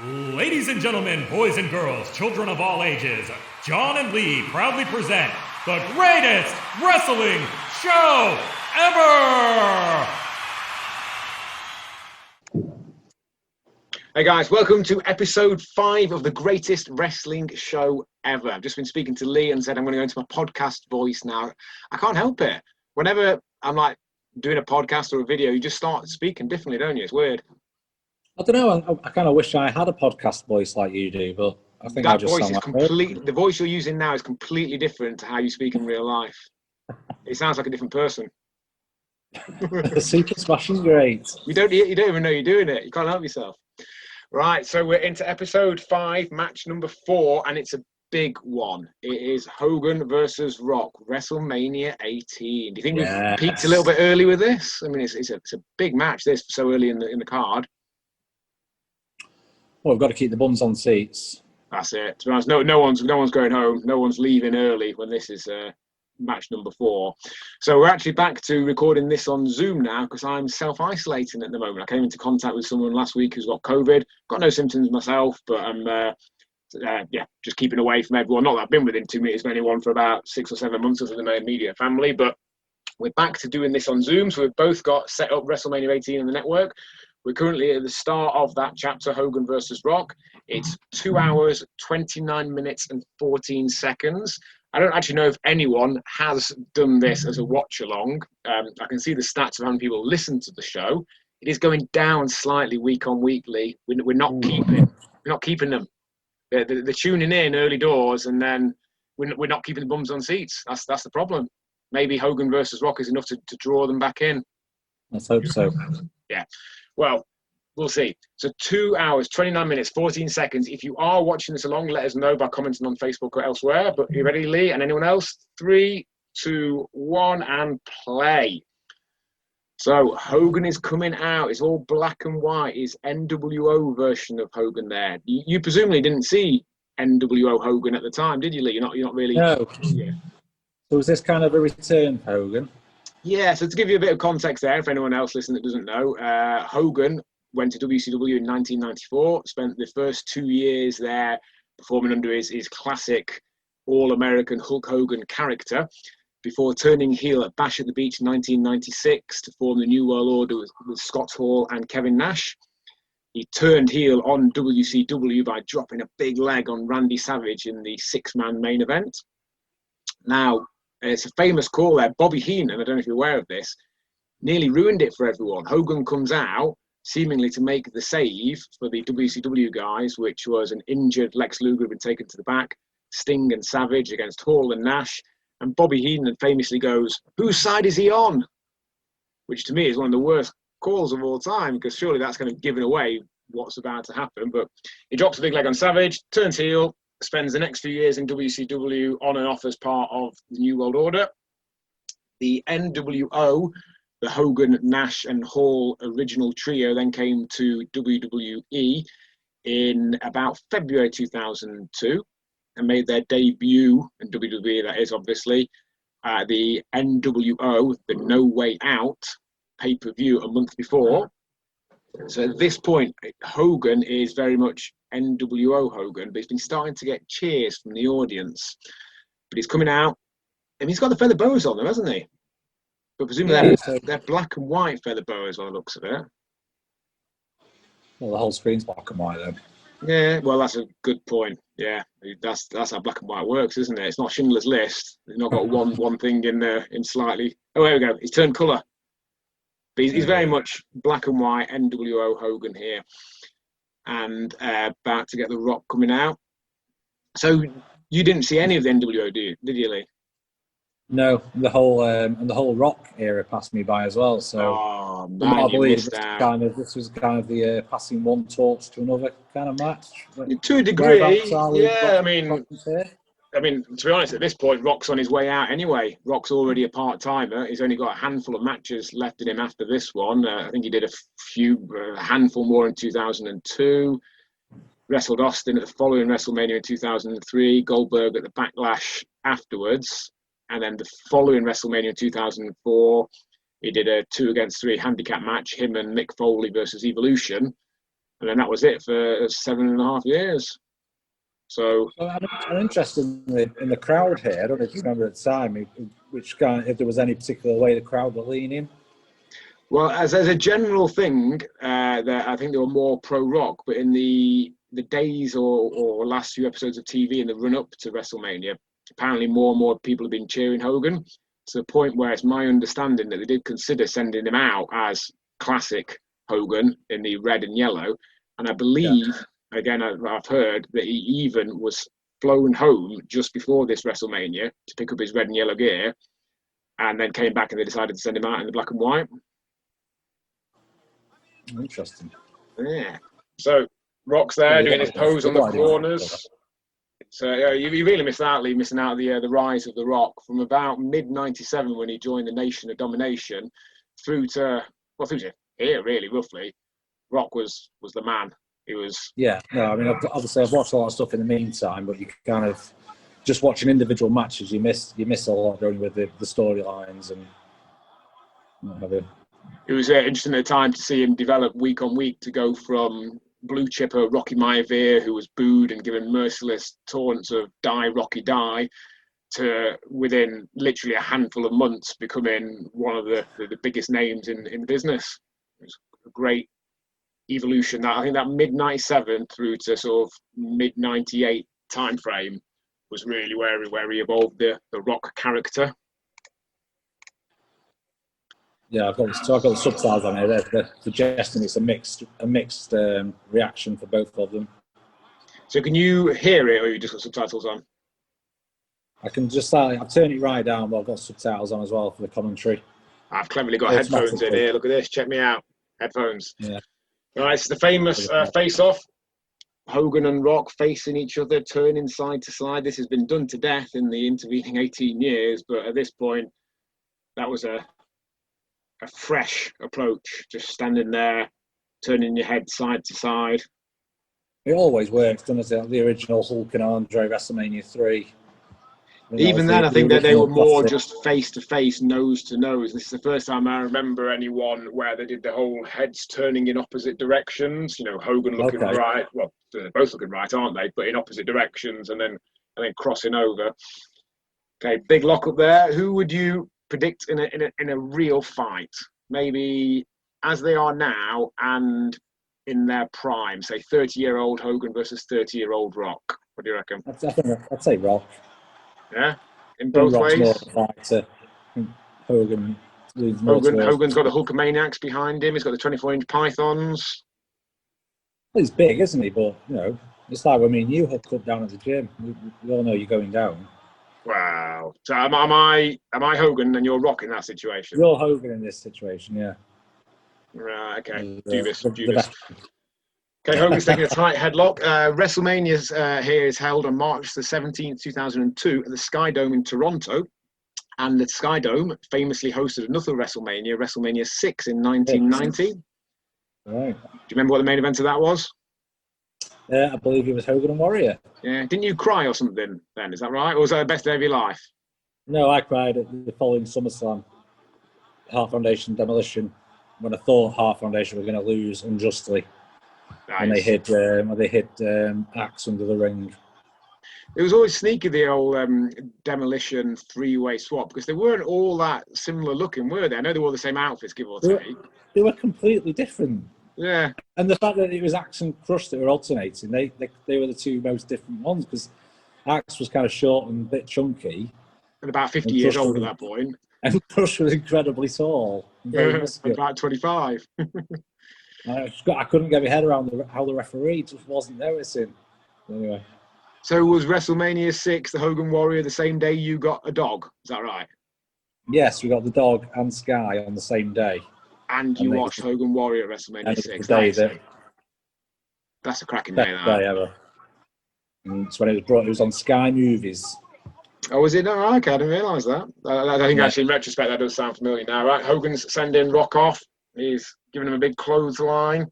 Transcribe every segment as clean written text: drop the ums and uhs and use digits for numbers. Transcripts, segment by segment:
Ladies and gentlemen, boys and girls, children of all ages, Jon and Lee proudly present the greatest wrestling show ever! Hey guys, welcome to episode 5 of the greatest wrestling show ever. I've just been speaking to Lee and said I'm going to go into my podcast voice now. I can't help it. Whenever I'm like doing a podcast or a video, you just start speaking differently, don't you? It's weird. I don't know. I kind of wish I had a podcast voice like you do, but I think I That just voice sound is like completely. The voice you're using now is completely different to how you speak in real life. It sounds like a different person. the Super Smashing Great. You don't even know you're doing it. You can't help yourself. Right, so we're into episode 5, match number 4, and it's a big one. It is Hogan versus Rock, WrestleMania 18. Do you think we've peaked a little bit early with this? I mean, it's a big match. This so early in the card. Well, we've got to keep the bums on seats. That's it. To be honest, no one's going home. No one's leaving early when this is match number 4. So we're actually back to recording this on Zoom now because I'm self-isolating at the moment. I came into contact with someone last week who's got COVID. Got no symptoms myself, but I'm just keeping away from everyone. Not that I've been within 2 meters of anyone for about 6 or 7 months of my immediate family, but we're back to doing this on Zoom. So we've both got set up WrestleMania 18 on the network. We're currently at the start of that chapter, Hogan versus Rock. It's 2 hours, 29 minutes and 14 seconds. I don't actually know if anyone has done this as a watch-along. I can see the stats of how many people listen to the show. It is going down slightly week on weekly. We're not keeping them. They're tuning in early doors, and then we're not keeping the bums on seats. That's the problem. Maybe Hogan versus Rock is enough to draw them back in. Let's hope so. Yeah. Well, we'll see. So 2 hours, 29 minutes, 14 seconds. If you are watching this along, let us know by commenting on Facebook or elsewhere. But you ready, Lee? And anyone else? 3, 2, 1, and play. So Hogan is coming out. It's all black and white. It's NWO version of Hogan there. You presumably didn't see NWO Hogan at the time, did you, Lee? You're not really. No. Yeah. So is this kind of a return, Hogan? Yeah, so to give you a bit of context there, for anyone else listening that doesn't know, Hogan went to WCW in 1994, spent the first 2 years there performing under his classic all-American Hulk Hogan character before turning heel at Bash at the Beach in 1996 to form the New World Order with Scott Hall and Kevin Nash. He turned heel on WCW by dropping a big leg on Randy Savage in the 6-man main event. Now, it's a famous call there. Bobby Heenan, I don't know if you're aware of this, nearly ruined it for everyone. Hogan comes out seemingly to make the save for the WCW guys, which was an injured Lex Luger had been taken to the back, Sting and Savage against Hall and Nash. And Bobby Heenan famously goes, "Whose side is he on?" Which to me is one of the worst calls of all time, because surely that's kind of giving away what's about to happen. But he drops a big leg on Savage, turns heel, spends the next few years in WCW on and off as part of the New World Order. The NWO, the Hogan, Nash and Hall original trio, then came to WWE in about February 2002 and made their debut in WWE, that is obviously, the NWO, the No Way Out pay-per-view a month before. So at this point, Hogan is very much NWO Hogan, but he's been starting to get cheers from the audience. But he's coming out, and he's got the feather boas on them, hasn't he? But presumably they're black and white feather boas by the looks of it. Well, the whole screen's black and white then. Yeah, well, that's a good point. Yeah, that's how black and white works, isn't it? It's not Schindler's List. They've not got one thing in slightly. Oh, there we go. He's turned colour. But he's very much black and white NWO Hogan here, and about to get the Rock coming out. So you didn't see any of the NWO, did you, Lee? No, the whole Rock era passed me by as well. So I believe this was kind of the passing one torch to another kind of match. To a degree, yeah. I mean, to be honest, at this point, Rock's on his way out anyway. Rock's already a part-timer. He's only got a handful of matches left in him after this one. I think he did a handful more in 2002. Wrestled Austin at the following WrestleMania in 2003. Goldberg at the Backlash afterwards. And then the following WrestleMania in 2004, he did a 2-against-3 handicap match, him and Mick Foley versus Evolution. And then that was it for 7.5 years. So I'm interested in the crowd here. I don't know if you remember at the time, if there was any particular way the crowd were leaning. Well, as a general thing, I think they were more pro-Rock, but in the days or last few episodes of TV in the run-up to WrestleMania, apparently more and more people have been cheering Hogan, to the point where it's my understanding that they did consider sending him out as classic Hogan in the red and yellow. And I believe, again, I've heard that he even was flown home just before this WrestleMania to pick up his red and yellow gear, and then came back and they decided to send him out in the black and white. Interesting. Yeah. So Rock's there doing his pose on the corners. So you really missing out the rise of the Rock from about mid-97 when he joined the Nation of Domination through to here really roughly. Rock was the man. He was. Yeah. No, I mean obviously I've watched a lot of stuff in the meantime, but you kind of just watching individual matches, you miss a lot going with the storylines and what have you. It was interesting at the time to see him develop week on week to go from blue chipper Rocky Maivia, who was booed and given merciless taunts of "die Rocky die," to within literally a handful of months becoming one of the biggest names in the business. It was a great evolution. That I think that mid-97 through to sort of mid-98 time frame was really where he evolved the Rock character. Yeah, I've got the subtitles on here. They're suggesting it's a mixed reaction for both of them. So can you hear it, or you just got subtitles on? I can just I've turned it right down, but I've got subtitles on as well for the commentary. I've cleverly got headphones in here. Look at this. Check me out. Headphones. Yeah. Right, it's the famous face-off. Hogan and Rock facing each other, turning side to side. This has been done to death in the intervening 18 years, but at this point, that was a fresh approach, just standing there, turning your head side to side. It always works, doesn't it? The original Hulk and Andre WrestleMania 3. Even then, I think that they were more just face-to-face, nose-to-nose. This is the first time I remember anyone where they did the whole heads turning in opposite directions. You know, Hogan looking right. Well, they're both looking right, aren't they? But in opposite directions and then crossing over. Okay, big lock up there. Who would you predict in a real fight? Maybe as they are now and in their prime, say 30-year-old Hogan versus 30-year-old Rock. What do you reckon? I'd say Rock. Yeah, in both ways. Hogan's got the Hulkamaniacs behind him. He's got the 24-inch pythons. Well, he's big, isn't he? But it's like when you hook up down at the gym. We all know you're going down. Wow. So am I Hogan and you're Rock in that situation? You're Hogan in this situation, yeah. Right. Okay. Do this. Okay, Hogan's taking a tight headlock. WrestleMania here is held on March the 17th, 2002 at the Sky Dome in Toronto. And the Sky Dome famously hosted another WrestleMania, WrestleMania 6 in 1990. Right. Do you remember what the main event of that was? I believe it was Hogan and Warrior. Yeah. Didn't you cry or something then? Is that right? Or was that the best day of your life? No, I cried at the following SummerSlam. Heart Foundation Demolition, when I thought Heart Foundation were going to lose unjustly. Nice. And they hit Axe under the ring. It was always sneaky, the old Demolition three-way swap, because they weren't all that similar looking, were they? I know they wore the same outfits, give or take. They were completely different. Yeah. And the fact that it was Axe and Crush that were alternating, they were the two most different ones, because Axe was kind of short and a bit chunky. And about 50 years old at that point. And Crush was incredibly tall. About 25. I couldn't get my head around how the referee just wasn't noticing. Anyway. So was WrestleMania 6, the Hogan Warrior, the same day you got a dog? Is that right? Yes, we got the dog and Sky on the same day. And you watched Hogan Warrior at WrestleMania 6. That's a cracking day, that. Day ever. And it's when it was on Sky Movies. Oh, was it? No, okay, I didn't realise that. I think actually in retrospect that does sound familiar now, right? Hogan's sending Rock off. He's giving him a big clothesline.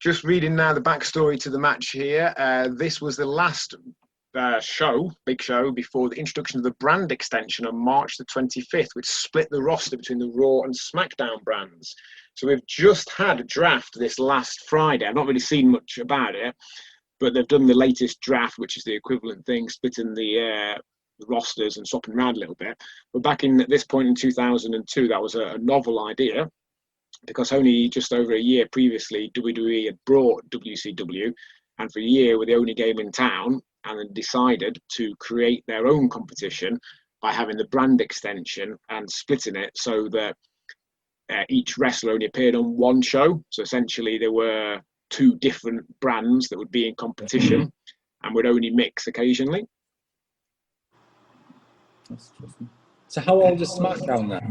Just reading now the backstory to the match here. This was the last big show, before the introduction of the brand extension on March the 25th, which split the roster between the Raw and SmackDown brands. So we've just had a draft this last Friday. I've not really seen much about it, but they've done the latest draft, which is the equivalent thing, splitting the rosters and swapping around a little bit. But back at this point in 2002, that was a novel idea, because only just over a year previously, WWE had brought WCW, and for a year were the only game in town, and then decided to create their own competition by having the brand extension and splitting it so that each wrestler only appeared on one show. So essentially there were two different brands that would be in competition and would only mix occasionally. That's interesting. So how old is SmackDown then?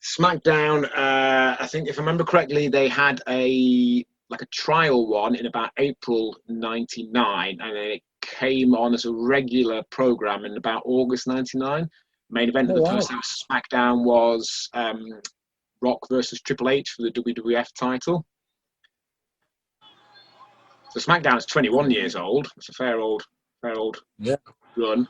SmackDown, I think if I remember correctly, they had a trial one in about April 99, and then it came on as a regular program in about August 99. Main event of the first ever SmackDown was Rock versus Triple H for the WWF title. So SmackDown's 21 years old. It's a fair old run.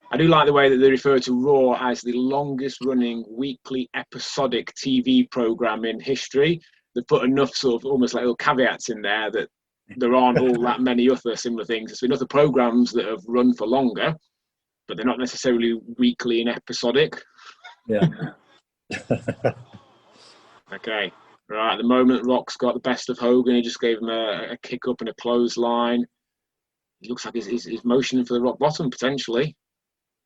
I do like the way that they refer to Raw as the longest running weekly episodic TV program in history. They put enough sort of almost like little caveats in there that there aren't all that many other similar things. There's been other programs that have run for longer, but they're not necessarily weekly and episodic. Yeah. Okay. Right. At the moment, Rock's got the best of Hogan. He just gave him a kick up and a clothesline. It looks like he's motioning for the rock bottom, potentially.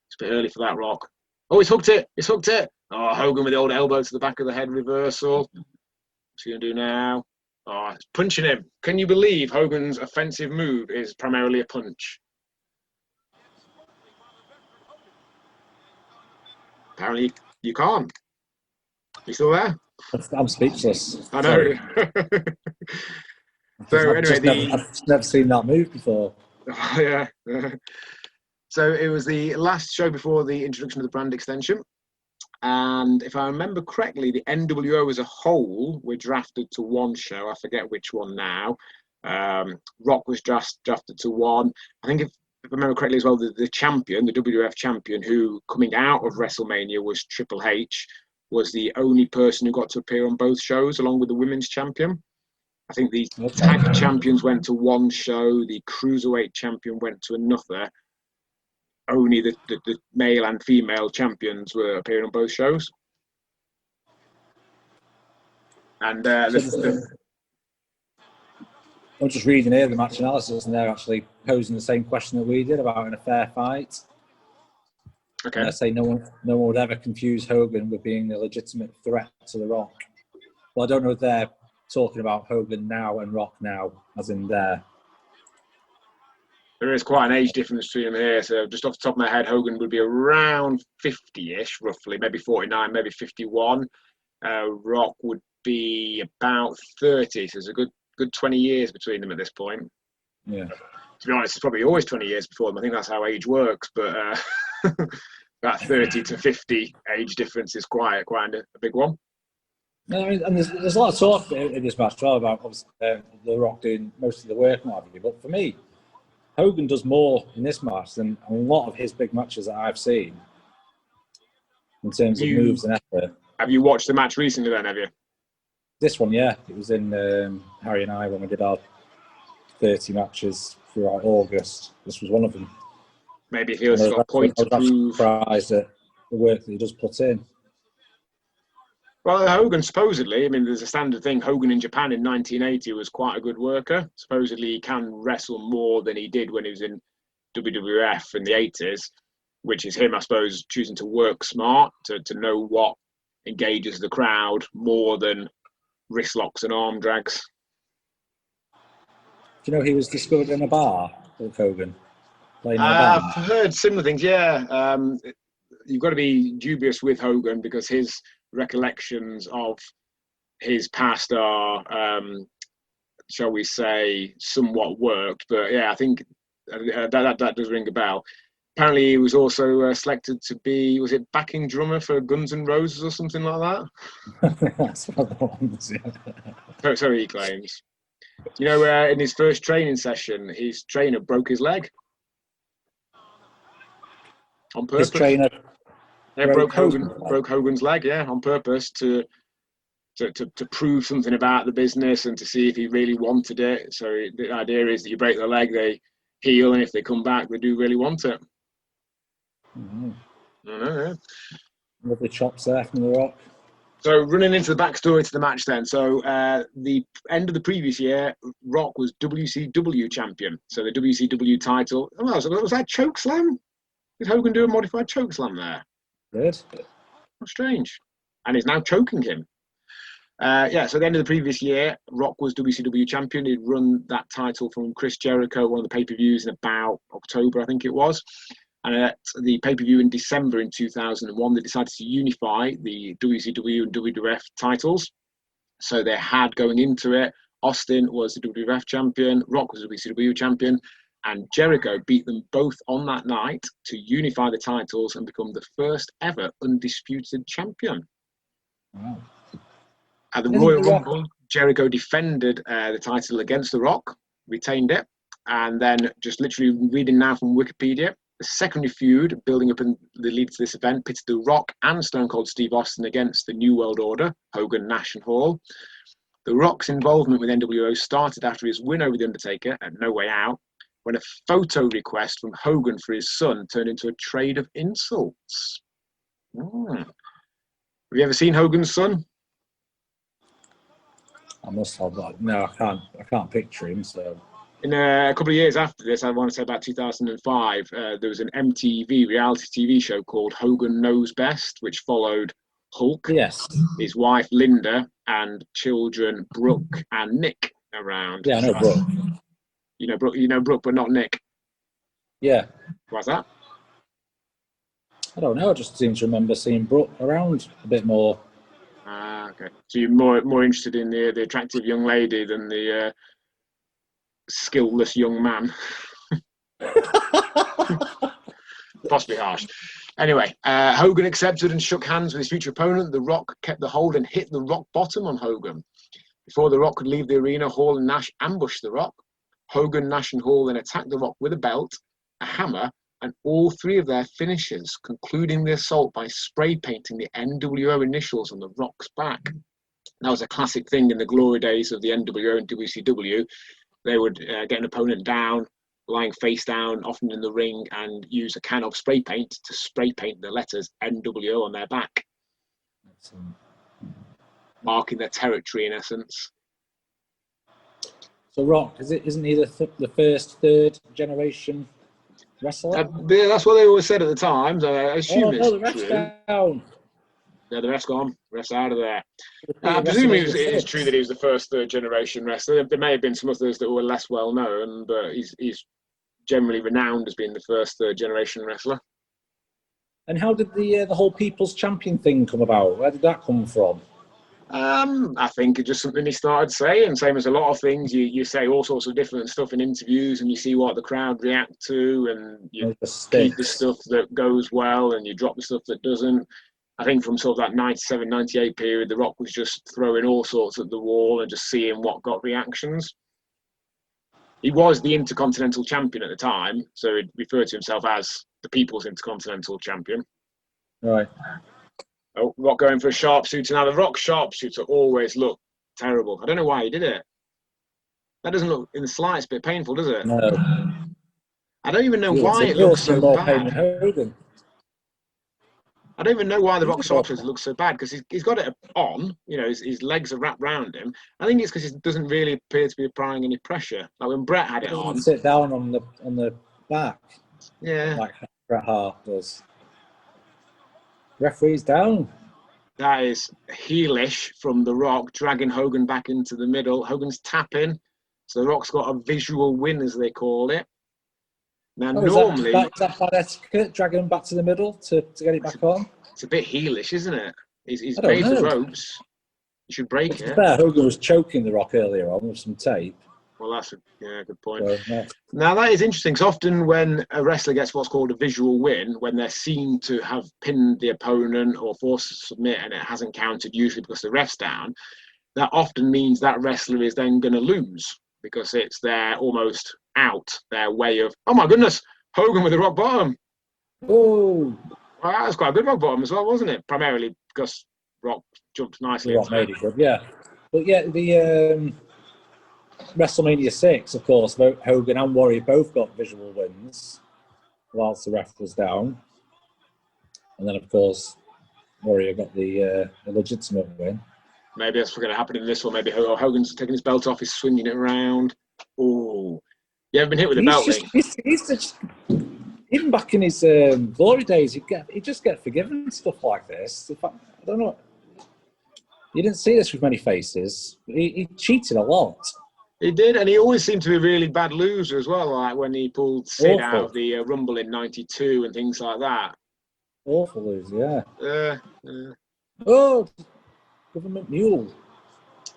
It's a bit early for that, Rock. Oh, he's hooked it. He's hooked it. Oh, Hogan with the old elbow to the back of the head reversal. What's he going to do now? Oh, it's punching him. Can you believe Hogan's offensive move is primarily a punch? Apparently, you can't. You still there? I'm speechless. I know. So anyway, I've never seen that move before. Oh, yeah. So it was the last show before the introduction of the brand extension. And if I remember correctly, the NWO as a whole were drafted to one show. I forget which one now. Rock was drafted to one. I think if I remember correctly as well, the champion, the WWF champion, who coming out of WrestleMania was Triple H, was the only person who got to appear on both shows, along with the women's champion. I think the tag champions went to one show, the cruiserweight champion went to another. Only the male and female champions were appearing on both shows. And I'm just reading here the match analysis, and they're actually posing the same question that we did about in a fair fight. Okay. And I say no one would ever confuse Hogan with being a legitimate threat to The Rock. Well, I don't know if they're talking about Hogan now and Rock now, as in there. There is quite an age difference between them here. So just off the top of my head, Hogan would be around 50-ish, roughly, maybe 49, maybe 51. Rock would be about 30. So there's a good 20 years between them at this point. Yeah. To be honest, it's probably always 20 years before them. I think that's how age works. But that 30 to 50 age difference is quite a big one. No, and there's a lot of talk in this match as well about obviously, The Rock doing most of the work, but for me, Hogan does more in this match than a lot of his big matches that I've seen in terms of moves and effort. Have you watched the match recently then, have you? This one, yeah. It was in Harry and I when we did our 30 matches throughout August. This was one of them. Maybe if he was got a point to prove. I was surprised at the work that he does put in. Well, Hogan supposedly, I mean, there's a standard thing. Hogan in Japan in 1980 was quite a good worker. Supposedly he can wrestle more than he did when he was in WWF in the 80s, which is him, I suppose, choosing to work smart, to know what engages the crowd more than wrist locks and arm drags. Do you know he was discovered in a bar with Hogan? Playing in a band? I've heard similar things, yeah. You've got to be dubious with Hogan because his recollections of his past are, shall we say, somewhat worked. But yeah, I think that does ring a bell. Apparently, he was also selected to be, was it backing drummer for Guns N' Roses or something like that? That's one of the ones, yeah. So he claims. You know, in his first training session, his trainer broke his leg. On purpose. His trainer broke Hogan's leg, on purpose to prove something about the business and to see if he really wanted it. So the idea is that you break the leg, they heal, and if they come back, they do really want it. Mm-hmm. I know, yeah. Lovely chops there from The Rock. So running into the backstory to the match then. So the end of the previous year, Rock was WCW champion. So the WCW title, was that chokeslam? Did Hogan do a modified chokeslam there? Good. How strange. And he's now choking him. So at the end of the previous year, Rock was WCW champion. He'd run that title from Chris Jericho, one of the pay-per-views in about October, I think it was. And at the pay-per-view in December in 2001, they decided to unify the WCW and WWF titles. So they had, going into it, Austin was the WWF champion, Rock was the WCW champion, and Jericho beat them both on that night to unify the titles and become the first ever undisputed champion. Wow. At the Royal Rumble, Jericho defended the title against The Rock, retained it, and then just literally reading now from Wikipedia, the secondary feud building up in the lead to this event pitted The Rock and Stone Cold Steve Austin against the New World Order, Hogan, Nash and Hall. The Rock's involvement with NWO started after his win over The Undertaker at No Way Out, when a photo request from Hogan for his son turned into a trade of insults. Have you ever seen Hogan's son? I must have that. No, I can't picture him, so... In a couple of years after this, I want to say about 2005, there was an MTV reality TV show called Hogan Knows Best, which followed Hulk, his wife Linda, and children Brooke and Nick around. Yeah, I know Brooke. You know Brooke, but not Nick. Yeah. Why's that? I don't know. I just seem to remember seeing Brooke around a bit more. Okay. So you're more interested in the attractive young lady than the skillless young man. Possibly harsh. Anyway, Hogan accepted and shook hands with his future opponent. The Rock kept the hold and hit the rock bottom on Hogan. Before The Rock could leave the arena, Hall and Nash ambushed The Rock. Hogan, Nash and Hall then attacked The Rock with a belt, a hammer, and all three of their finishers, concluding the assault by spray painting the NWO initials on The Rock's back. That was a classic thing in the glory days of the NWO and WCW. They would get an opponent down, lying face down, often in the ring, and use a can of spray paint to spray paint the letters NWO on their back. Excellent. Marking their territory, in essence. So Rock, isn't he the first third generation wrestler? That's what they always said at the time. So I assume it's the ref's true. Down. Yeah, the ref's gone. Ref's out of there. I presume it is true that he was the first third generation wrestler. There may have been some others that were less well known, but he's generally renowned as being the first third generation wrestler. And how did the whole People's Champion thing come about? Where did that come from? I think it's just something he started saying. Same as a lot of things, you say all sorts of different stuff in interviews, and you see what the crowd react to, and you keep the stuff that goes well, and you drop the stuff that doesn't. I think from sort of that 97, 98 period, The Rock was just throwing all sorts at the wall and just seeing what got reactions. He was the Intercontinental Champion at the time, so he'd refer to himself as the People's Intercontinental Champion. Right. Oh, Rock going for a sharpshooter. Now, the Rock sharpshooter always looked terrible. I don't know why he did it. That doesn't look in the slightest bit painful, does it? No. I don't even know why it looks so bad. I don't even know why the Rock sharpshooter looks so bad, because he's got it on, his legs are wrapped round him. I think it's because he doesn't really appear to be applying any pressure. Like when Bret had it on. Sit down on the back. Yeah. Like Bret Hart does. Referee's down. That is heelish from The Rock, dragging Hogan back into the middle. Hogan's tapping. So The Rock's got a visual win, as they call it. Now, normally... Is that bad etiquette, dragging him back to the middle to get it back on? It's a bit heelish, isn't it? He's made the ropes. You should break it. Fair, Hogan was choking The Rock earlier on with some tape. Well, that's a good point. So, now, that is interesting, because often when a wrestler gets what's called a visual win, when they're seen to have pinned the opponent or forced to submit and it hasn't counted, usually because the ref's down, that often means that wrestler is then going to lose, because it's their almost out, their way of, oh my goodness, Hogan with the rock bottom. Oh, Well, that was quite a good rock bottom as well, wasn't it? Primarily because Rock jumped nicely. Rock made it good, yeah. But yeah, the WrestleMania 6, of course, Hogan and Warrior both got visual wins whilst the ref was down. And then, of course, Warrior got the legitimate win. Maybe that's going to happen in this one. Maybe Hogan's taking his belt off, he's swinging it around. Oh, you haven't been hit with a belt, Lee? He's just, even back in his glory days, he'd just get forgiven stuff like this. In fact, I don't know. You didn't see this with many faces. He cheated a lot. He did, and he always seemed to be a really bad loser as well, like when he pulled Sid out of the Rumble in '92 and things like that. Awful loser, yeah. Oh, government mule.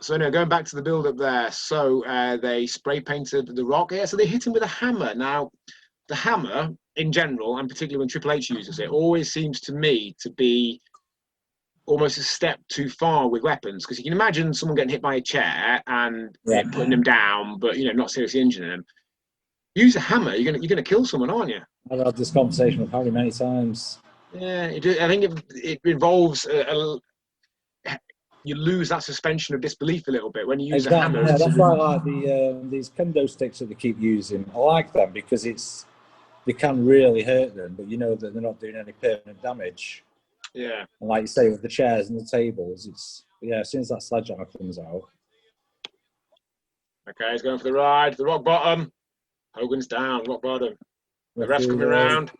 So anyway, going back to the build-up there. So they spray-painted The Rock. Yeah, so they hit him with a hammer. Now, the hammer, in general, and particularly when Triple H uses it, always seems to me to be almost a step too far with weapons, because you can imagine someone getting hit by a chair and putting them down, but not seriously injuring them. Use a hammer, you're gonna kill someone, aren't you? I've had this conversation with Harry many times. Yeah, I think it involves you lose that suspension of disbelief a little bit when you use a hammer. Yeah, that's why I like these kendo sticks that they keep using. I like them because they can really hurt them, but you know that they're not doing any permanent damage. Yeah. And like you say, with the chairs and the tables, as soon as that sledgehammer comes out. Okay, he's going for the ride. The rock bottom. Hogan's down, rock bottom. The ref's coming around.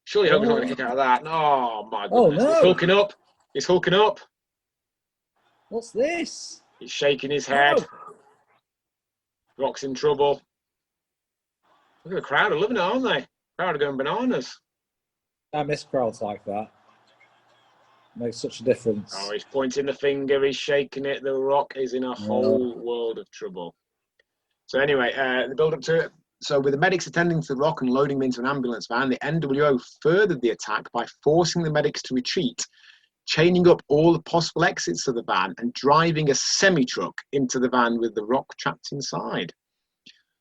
Surely Hogan's not going to kick out of that. Oh, my goodness. No. He's hulking up. He's hulking up. What's this? He's shaking his head. Rock's in trouble. Look at the crowd are loving it, aren't they? Crowd are going bananas. I miss crowds like that. Makes such a difference. Oh, he's pointing the finger, he's shaking it. The Rock is in a whole world of trouble. So anyway, the build-up to it. So with the medics attending to the Rock and loading him into an ambulance van, the NWO furthered the attack by forcing the medics to retreat, chaining up all the possible exits of the van and driving a semi-truck into the van with the Rock trapped inside.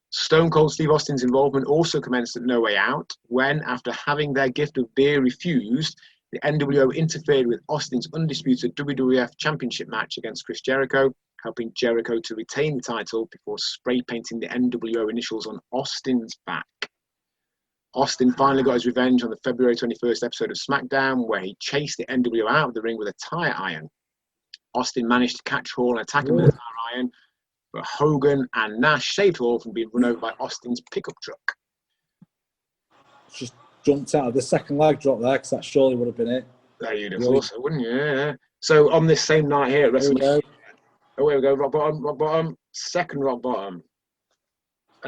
Stone Cold Steve Austin's involvement also commenced at No Way Out, when, after having their gift of beer refused, the NWO interfered with Austin's undisputed WWF Championship match against Chris Jericho, helping Jericho to retain the title before spray painting the NWO initials on Austin's back. Austin finally got his revenge on the February 21st episode of SmackDown, where he chased the NWO out of the ring with a tire iron. Austin managed to catch Hall and attack him with a tire iron, but Hogan and Nash saved Hall from being run over by Austin's pickup truck. Just jumped out of the second leg drop there, because that surely would have been it. There you'd have thought so, wouldn't you? Yeah. So on this same night here at WrestleMania, here we go, rock bottom, second rock bottom.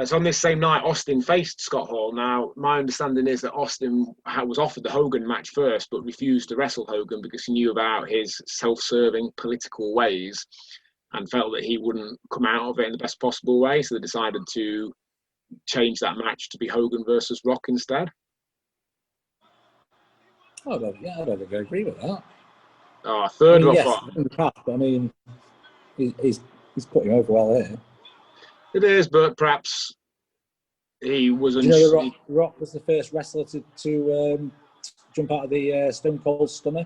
So on this same night, Austin faced Scott Hall. Now, my understanding is that Austin was offered the Hogan match first, but refused to wrestle Hogan because he knew about his self-serving political ways and felt that he wouldn't come out of it in the best possible way. So they decided to change that match to be Hogan versus Rock instead. I don't think I agree with that. Oh, third rock bottom. In the past, but I mean, he's putting over well here. It is, but perhaps he wasn't. Do you know the Rock was the first wrestler to jump out of the Stone Cold Stunner?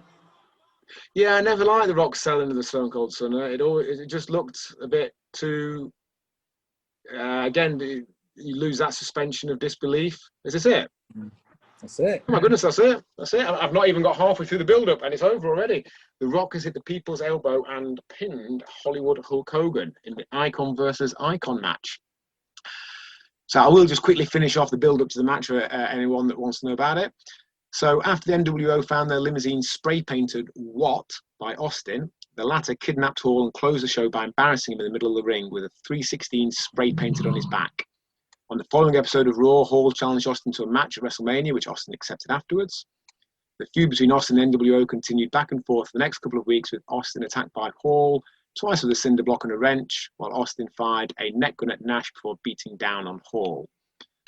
Yeah, I never liked the Rock selling to the Stone Cold Stunner. It just looked a bit too. Again, you lose that suspension of disbelief. Is this it? That's it. Oh my goodness, that's it. That's it. I've not even got halfway through the build-up and it's over already. The Rock has hit the people's elbow and pinned Hollywood Hulk Hogan in the Icon versus Icon match. So I will just quickly finish off the build-up to the match for anyone that wants to know about it. So after the NWO found their limousine spray-painted "What" by Austin, the latter kidnapped Hall and closed the show by embarrassing him in the middle of the ring with a 316 spray-painted on his back. On the following episode of Raw, Hall challenged Austin to a match at WrestleMania, which Austin accepted afterwards. The feud between Austin and NWO continued back and forth for the next couple of weeks, with Austin attacked by Hall, twice with a cinder block and a wrench, while Austin fired a neck gun at Nash before beating down on Hall.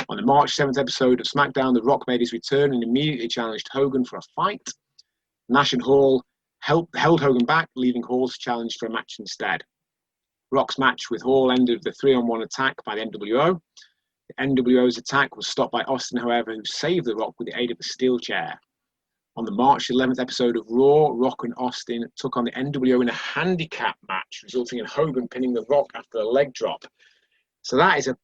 On the March 7th episode of SmackDown, The Rock made his return and immediately challenged Hogan for a fight. Nash and Hall held Hogan back, leaving Hall to challenge for a match instead. Rock's match with Hall ended with a 3-on-1 attack by the NWO. The NWO's attack was stopped by Austin, however, who saved The Rock with the aid of a steel chair. On the March 11th episode of Raw, Rock and Austin took on the NWO in a handicap match, resulting in Hogan pinning The Rock after a leg drop. So that is a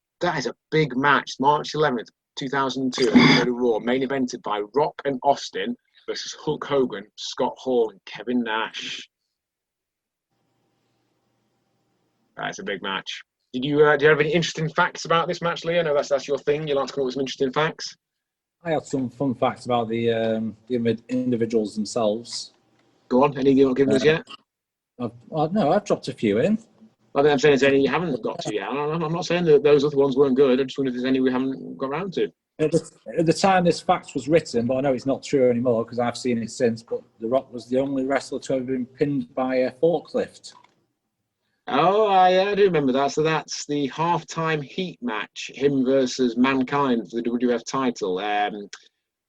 big match. March 11th, 2002, episode of Raw, main evented by Rock and Austin versus Hulk Hogan, Scott Hall, and Kevin Nash. That's a big match. Do you have any interesting facts about this match, Lee? I know that's your thing. You like to come up with some interesting facts. I had some fun facts about the individuals themselves. Go on. Any you've not given us yet? I've dropped a few in. I think I'm saying there's any you haven't got to yet. I'm not saying that those other ones weren't good. I just wonder if there's any we haven't got around to. At the time this fact was written, but I know it's not true anymore because I've seen it since, but The Rock was the only wrestler to have been pinned by a forklift. Oh, I do remember that. So that's the halftime heat match, him versus Mankind for the WWF title,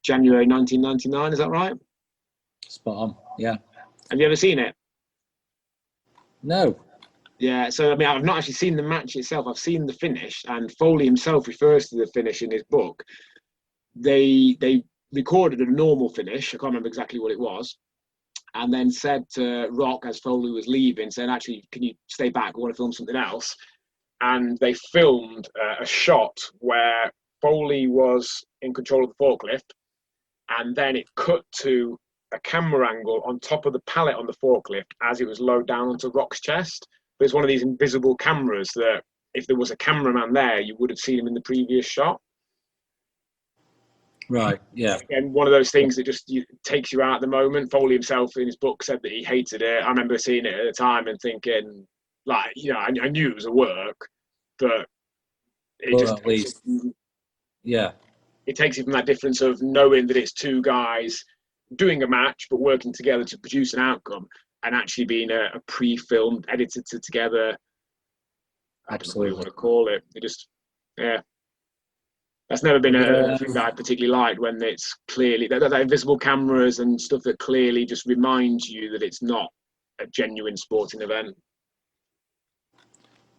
January 1999. Is that right? Spot on. Yeah. Have you ever seen it? No. Yeah. So I mean, I've not actually seen the match itself. I've seen the finish, and Foley himself refers to the finish in his book. They recorded a normal finish. I can't remember exactly what it was. And then said to Rock as Foley was leaving, saying, actually, can you stay back? I want to film something else. And they filmed a shot where Foley was in control of the forklift. And then it cut to a camera angle on top of the pallet on the forklift as it was lowered down onto Rock's chest. But it's one of these invisible cameras that if there was a cameraman there, you would have seen him in the previous shot. Right, yeah. And one of those things that just takes you out at the moment. Foley himself in his book said that he hated it. I remember seeing it at the time and thinking, like, you know, I knew it was a work, but it just at least, yeah. It takes it from that difference of knowing that it's two guys doing a match but working together to produce an outcome and actually being a pre-filmed, edited together. Absolutely. I don't know what you want to call it. It just, yeah. That's never been a thing that I particularly liked when it's clearly that invisible cameras and stuff that clearly just reminds you that it's not a genuine sporting event.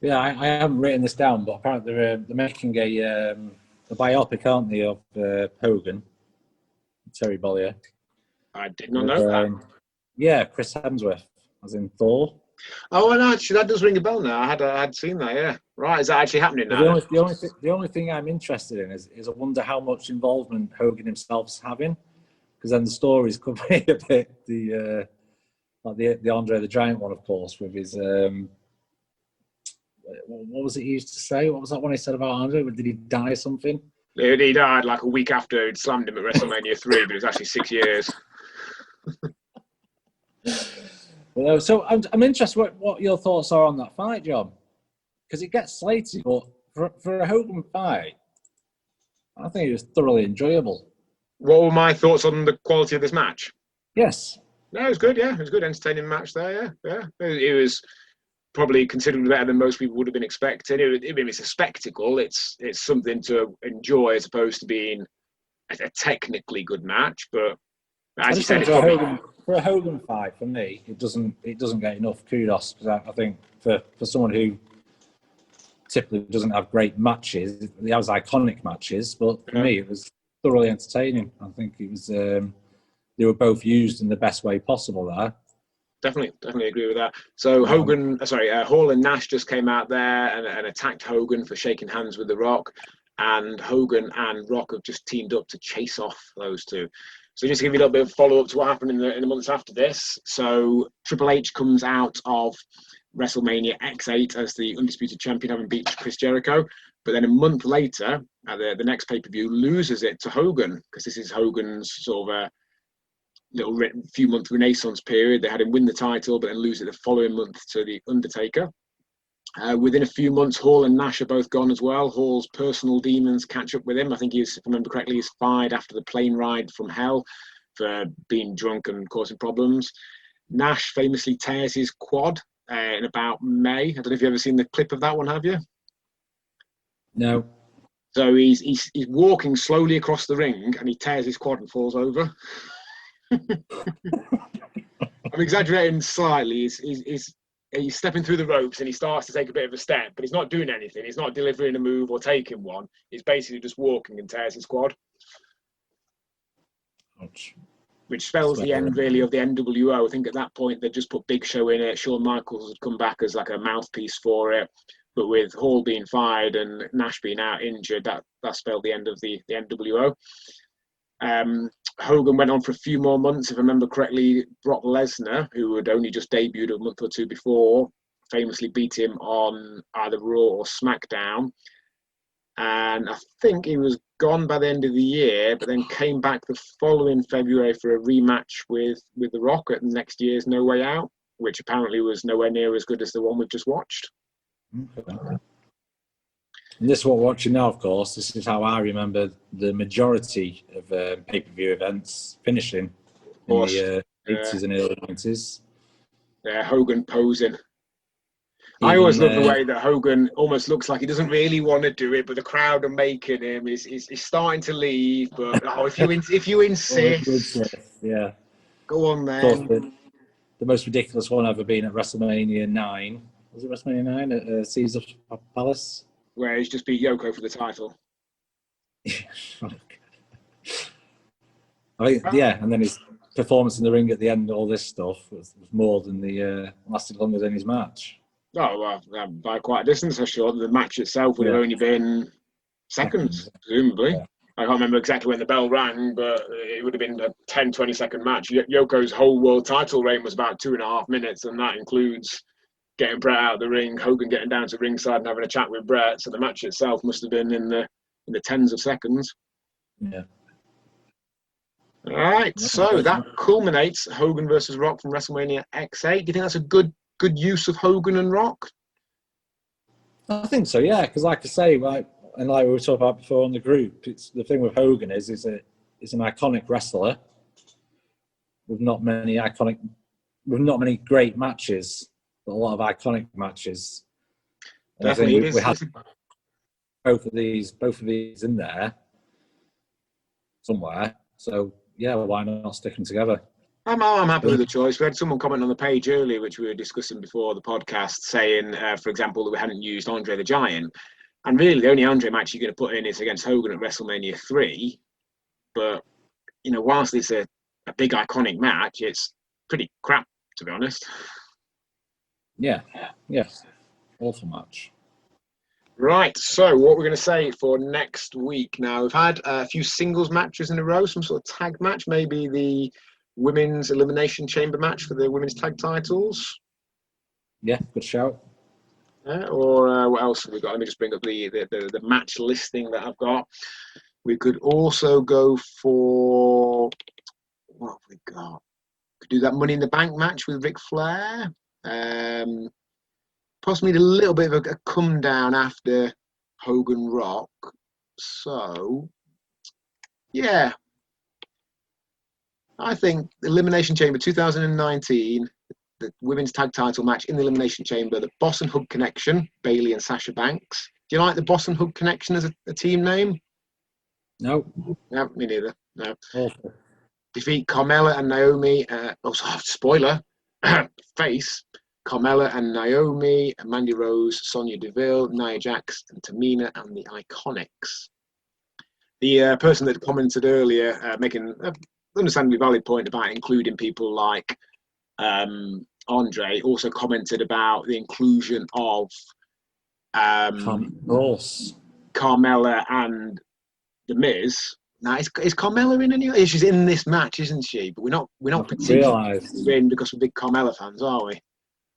Yeah, I haven't written this down, but apparently they're making a biopic, aren't they, of Hogan, Terry Bollea. I did not know that. Yeah, Chris Hemsworth, as in Thor. Oh, no, actually, that does ring a bell now. I had seen that, yeah. Right, is that actually happening now? The only thing I'm interested in is I wonder how much involvement Hogan himself's having, because then the stories could be a bit like the Andre the Giant one, of course, with his what was it he used to say? What was that one he said about Andre? Did he die or something? He died like a week after he'd slammed him at WrestleMania 3, but it was actually 6 years. Well, so I'm interested what your thoughts are on that fight, John, because it gets slated, but for a Hogan fight, I think it was thoroughly enjoyable. What were my thoughts on the quality of this match? Yes. No, it was good, yeah. It was a good, entertaining match there, yeah. It was probably considerably better than most people would have been expecting. It's a spectacle. It's something to enjoy as opposed to being a technically good match, but as you said, it's probably... For a Hogan fight, for me, it doesn't get enough kudos, because I think for someone who typically doesn't have great matches, he has iconic matches, but for me, it was thoroughly entertaining. I think it was they were both used in the best way possible there. Definitely agree with that. So Hall and Nash just came out there and attacked Hogan for shaking hands with The Rock, and Hogan and Rock have just teamed up to chase off those two. So just to give you a little bit of follow-up to what happened in the months after this. So Triple H comes out of WrestleMania X8 as the undisputed champion, having beat Chris Jericho. But then a month later, at the next pay-per-view, loses it to Hogan, because this is Hogan's sort of a little few-month renaissance period. They had him win the title, but then lose it the following month to The Undertaker. Within a few months, Hall and Nash are both gone as well. Hall's personal demons catch up with him. I think if I remember correctly, he's fired after the plane ride from hell for being drunk and causing problems. Nash famously tears his quad in about May. I don't know if you've ever seen the clip of that one, have you? No. So he's walking slowly across the ring and he tears his quad and falls over. I'm exaggerating slightly. He's stepping through the ropes and he starts to take a bit of a step, but he's not doing anything. He's not delivering a move or taking one. He's basically just walking and tears his quad. Ouch. which spells the end really of the NWO. I think at that point they just put Big Show in it. Shawn Michaels had come back as like a mouthpiece for it, but with Hall being fired and Nash being out injured, that spelled the end of the NWO. Hogan went on for a few more months, if I remember correctly. Brock Lesnar, who had only just debuted a month or two before, famously beat him on either Raw or SmackDown. And I think he was gone by the end of the year, but then came back the following February for a rematch with The Rock at next year's No Way Out, which apparently was nowhere near as good as the one we've just watched. Okay. And this is what we're watching now, of course. This is how I remember the majority of pay-per-view events finishing in the 80s and early 90s. Yeah, Hogan posing. I always love the way that Hogan almost looks like he doesn't really want to do it, but the crowd are making him. He's starting to leave, but if you insist, yeah, go on then. The most ridiculous one ever been at WrestleMania 9. Was it WrestleMania 9 at Caesar's Palace? Where he's just beat Yoko for the title. And then his performance in the ring at the end, all this stuff was more than lasted longer than his match. Oh, well, by quite a distance, I'm sure. The match itself would have only been seconds, presumably. Yeah. I can't remember exactly when the bell rang, but it would have been a 10, 20-second match. Yoko's whole world title reign was about 2.5 minutes, and that includes getting Bret out of the ring, Hogan getting down to ringside and having a chat with Bret. So the match itself must have been in the tens of seconds. Yeah. All right, so that culminates Hogan versus Rock from WrestleMania X8. Do you think that's a good use of Hogan and Rock? I think so, yeah. Because, like I say, like we were talking about before on the group, it's the thing with Hogan is an iconic wrestler with not many great matches, but a lot of iconic matches. And definitely, I think we had both of these in there somewhere. So yeah, why not stick them together? I'm happy with the choice. We had someone comment on the page earlier, which we were discussing before the podcast, saying, for example, that we hadn't used Andre the Giant. And really, the only Andre match you're going to put in is against Hogan at WrestleMania 3. But, whilst it's a big iconic match, it's pretty crap, to be honest. Yeah. Yes. Awful match. Right, so what we're going to say for next week. Now, we've had a few singles matches in a row, some sort of tag match, maybe the women's elimination chamber match for the women's tag titles. Yeah, good shout. Or what else have we got? Let me just bring up the match listing that I've got. We could also go for, what have we got? Could do that Money in the Bank match with Ric Flair. Possibly a little bit of a come down after Hogan Rock. So, yeah. I think Elimination Chamber 2019, the women's tag title match in the Elimination Chamber, the Boss and Hug Connection, Bayley and Sasha Banks. Do you like the Boss and Hug Connection as a team name? No. No, me neither. No. Awful. Defeat Carmella and Naomi. Spoiler. Face. Carmella and Naomi, Mandy Rose, Sonya Deville, Nia Jax, and Tamina and the Iconics. The person that commented earlier, making an understandably valid point about including people like Andre, also commented about the inclusion of Carmella and The Miz. Now, is Carmella in any? She's in this match, isn't she? But we're not particularly in because we're big Carmella fans, are we?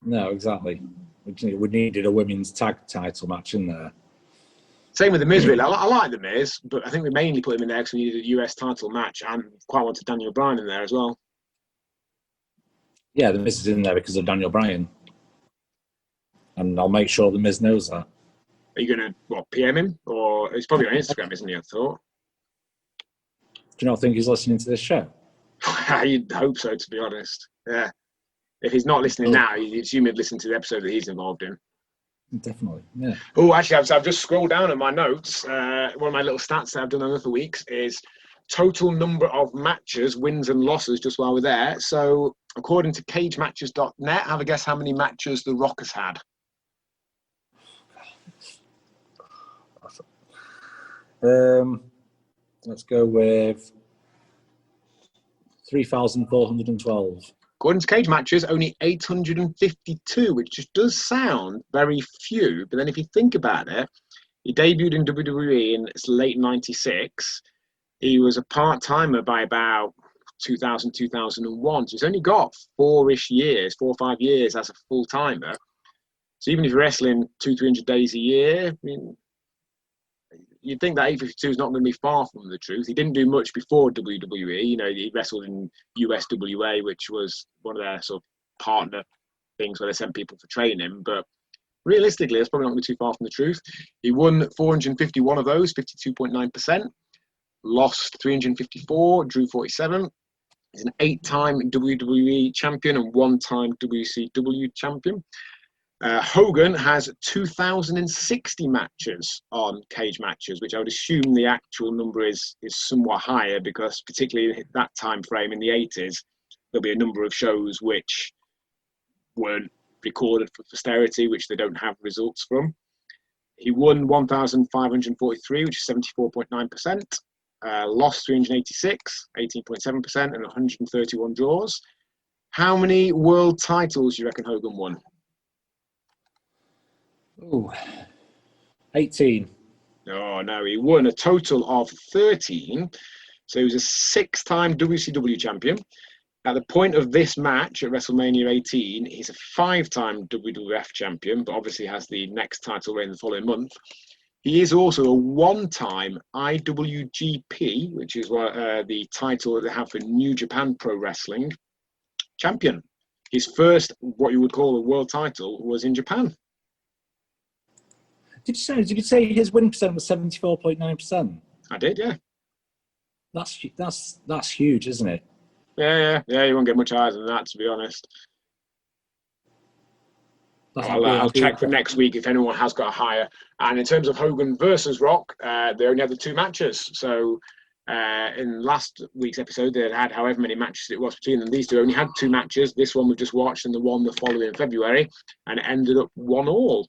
No, exactly. We needed a women's tag title match in there. Same with The Miz, really. I like The Miz, but I think we mainly put him in there because we needed a US title match and quite wanted Daniel Bryan in there as well. Yeah, The Miz is in there because of Daniel Bryan. And I'll make sure The Miz knows that. Are you going to, PM him? Or he's probably on Instagram, isn't he, I thought? Do you not think he's listening to this show? You'd hope so, to be honest. Yeah. If he's not listening now, you assume he'd listen to the episode that he's involved in. Definitely, yeah. Oh, actually, I've just scrolled down in my notes. One of my little stats that I've done on other weeks is total number of matches, wins and losses, just while we're there. So, according to cagematches.net, have a guess how many matches The Rock has had. Let's go with 3,412. According to cage matches, only 852, which just does sound very few. But then if you think about it, he debuted in WWE in late 96. He was a part-timer by about 2000, 2001. So he's only got 4 or 5 years as a full-timer. So even if you're wrestling 200-300 days a year, I mean, you'd think that 852 is not going to be far from the truth. He didn't do much before WWE. You know, he wrestled in USWA, which was one of their sort of partner things where they sent people for training. But realistically, that's probably not going to be too far from the truth. He won 451 of those, 52.9%. Lost 354, drew 47. He's an 8-time WWE champion and 1-time WCW champion. Hogan has 2,060 matches on cage matches, which I would assume the actual number is somewhat higher because particularly in that time frame in the 80s, there'll be a number of shows which weren't recorded for posterity, which they don't have results from. He won 1,543, which is 74.9%. Lost 386, 18.7%, and 131 draws. How many world titles do you reckon Hogan won? Ooh, 18. No, he won a total of 13. So he was a 6-time WCW champion. At the point of this match at WrestleMania 18, he's a 5-time WWF champion, but obviously has the next title reign the following month. He is also a 1-time IWGP, which is the title that they have for New Japan Pro Wrestling, champion. His first, what you would call a world title, was in Japan. Did you say his winning percent was 74.9%? I did, yeah. That's huge, isn't it? Yeah. You won't get much higher than that, to be honest. I'll check for next week if anyone has got a higher. And in terms of Hogan versus Rock, they only had the 2 matches. So in last week's episode, they had however many matches it was between them. These two only had 2 matches. This one we've just watched and the one the following February. And it ended up 1-1.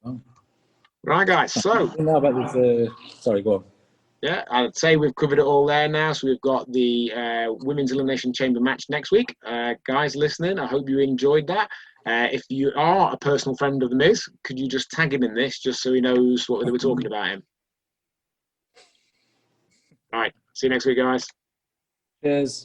Oh. Right, guys. So now about this, sorry, go on. Yeah, I'd say we've covered it all there now. So we've got the Women's Elimination Chamber match next week. Guys listening, I hope you enjoyed that. If you are a personal friend of The Miz, could you just tag him in this just so he knows what they were talking about him? All right. See you next week, guys. Cheers.